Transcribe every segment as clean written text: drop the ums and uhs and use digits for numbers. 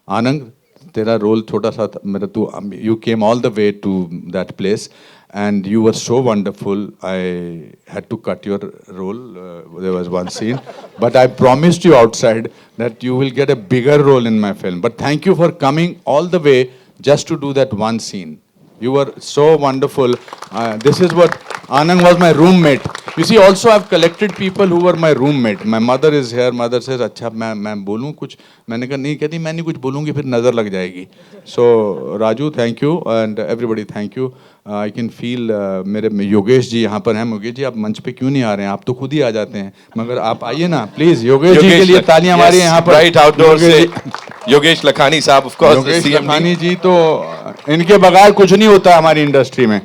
आनंद, तेरा रोल छोटा सा था मेरा, तू you came all the way to that place and you were so wonderful. I had to cut your role. There was one scene, but I promised you outside that you will get a bigger role in my film. But thank you for coming all the way just to do that one scene. You were so wonderful. This is what Anand was my roommate. You see, also I've collected people who were my roommate. My mother is here. Mother says, अच्छा मैं बोलूँ कुछ? मैंने कहा नहीं, कहती मैं नहीं कुछ बोलूँगी फिर नज़र लग जाएगी. So Raju, thank you, and everybody thank you. I can feel मेरे योगेश जी यहाँ पर हैं. योगेश जी आप मंच पे क्यों नहीं आ रहे हैं? आप तो खुद ही आ जाते हैं, मगर आप आइए ना प्लीज. योगेश जी के लिए तालियां हमारी यहाँ पर. राइट आउटडोर से योगेश लखानी साहब, ऑफ कोर्स. योगेश लखानी जी तो इनके बगैर कुछ नहीं होता हमारी इंडस्ट्री में.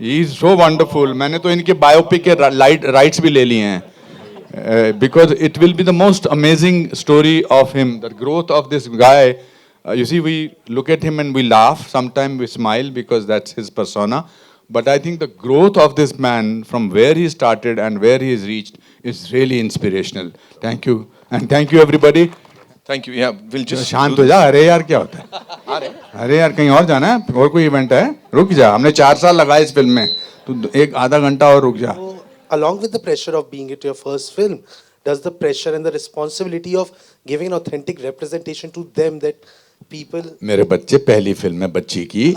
He is so wonderful. मैंने तो इनके बायोपिक के राइट्स भी ले लिए हैं, because it will be the most amazing story of him, the growth of this guy. You see, we look at him and we laugh, sometimes we smile because that's his persona. But I think the growth of this man from where he started and where he has reached is really inspirational. Thank you. And thank you everybody. Thank you. या will just शांत हो जा. अरे यार क्या होता है? अरे यार कहीं और जाना है? और कोई इवेंट है? रुक जा. हमने 4 साल लगाए इस फिल्म में, तो एक आधा घंटा और रुक जा. Along with the pressure of being it your first film, does the pressure and the responsibility of giving an authentic representation to them that people... मेरे बच्चे, पहली फिल्म है बच्ची की,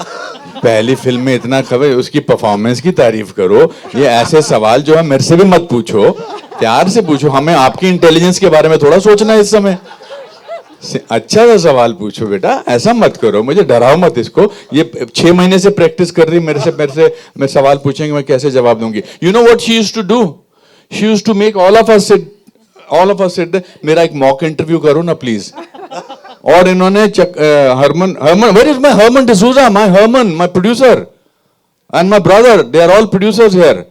पहली फिल्म में इतना खबर, उसकी परफॉर्मेंस की तारीफ करो. ये ऐसे सवाल जो है मेरे से भी मत पूछो, प्यार से पूछो. हमें आपकी इंटेलिजेंस के बारे में थोड़ा सोचना है इस समय. अच्छा सा सवाल पूछो बेटा, ऐसा मत करो, मुझे डराओ मत. इसको ये 6 महीने से प्रैक्टिस कर रही मेरे से मैं सवाल पूछेंगे मैं कैसे जवाब दूंगी. You know what she used to do? She used to make all of us sit. मेरा एक मॉक इंटरव्यू करो ना प्लीज. और इन्होंने Harman, where is my Harman D'Souza, my Harman, my producer, and my brother, they are all producers here,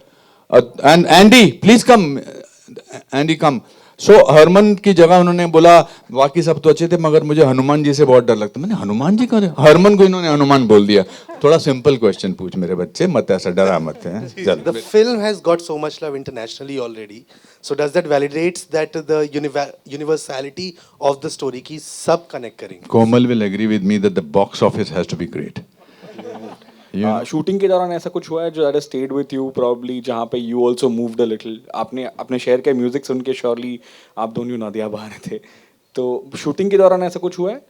and Andy please come, Andy come. So Harman की जगह उन्होंने बोला बाकी सब तो अच्छे थे मगर मुझे हनुमान जी से बहुत डर लगता. मैंने हनुमान जी का, हरमन को इन्होंने हनुमान बोल दिया. थोड़ा सिंपल क्वेश्चन पूछ मेरे बच्चे, मत ऐसा डरा मत है. The film has got so much love internationally already. So does that validates that the universality of the story की सब connect करेंगे? Komal will agree with me that the box office has to be great. Shooting के दौरान ऐसा कुछ हुआ है जो that stayed with you probably, जहाँ पे you also moved a little? आपने अपने शहर के म्यूजिक सुन के श्योरली आप दोनों नदियाँ बहा रहे थे, तो शूटिंग के दौरान ऐसा कुछ हुआ है?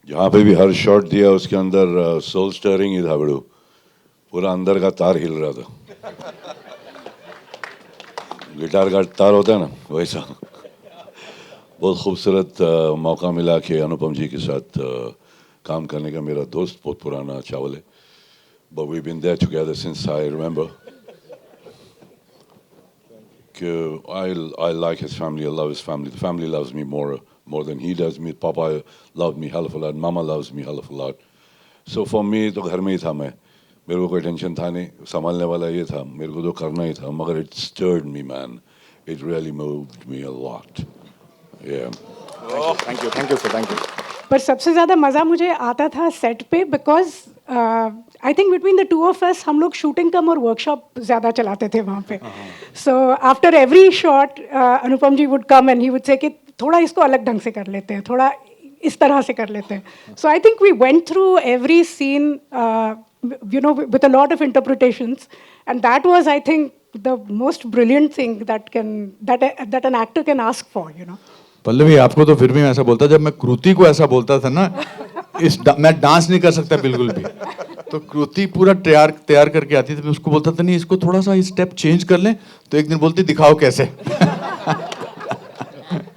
जहाँ पे भी हर शॉट दिया उसके अंदर सोल स्टरिंग ही था बड़ू. पूरा अंदर का तार हिल रहा था. गिटार का तार होता है ना वैसा. बहुत खूबसूरत मौका मिला कि अनुपम जी के साथ काम करने का. मेरा दोस्त बहुत पुराना चावल है, but we've been there together since I remember. I like his family, I love his family. The family loves me more than he does me. Papa loved me hell of a lot, Mama loves me hell of a lot. So for me तो घर में ही था मैं, मेरे को कोई tension था नहीं. संभालने वाला ये था, मेरे को तो करना ही था. मगर it stirred me man, it really moved me a lot. Yeah. Thank you sir, thank you. पर सबसे ज़्यादा मज़ा मुझे आता था सेट पे, because I think between the two of us हम लोग शूटिंग कम और वर्कशॉप ज़्यादा चलाते थे वहाँ पे. So after every shot Anupam ji would come and he would say कि थोड़ा इसको अलग ढंग से कर लेते हैं, थोड़ा इस तरह से कर लेते हैं. So I think we went through every scene you know with a lot of interpretations, and that was I think the most brilliant thing that an actor can ask for, you know. Pallavi आपको तो फिर भी मैं ऐसा बोलता, जब मैं कृति को ऐसा बोलता था ना, मैं डांस नहीं कर सकता बिल्कुल भी. तो कृति पूरा तैयार करके आती थी, मैं उसको बोलता था नहीं इसको थोड़ा सा स्टेप चेंज कर लें, तो एक दिन बोलती दिखाओ कैसे.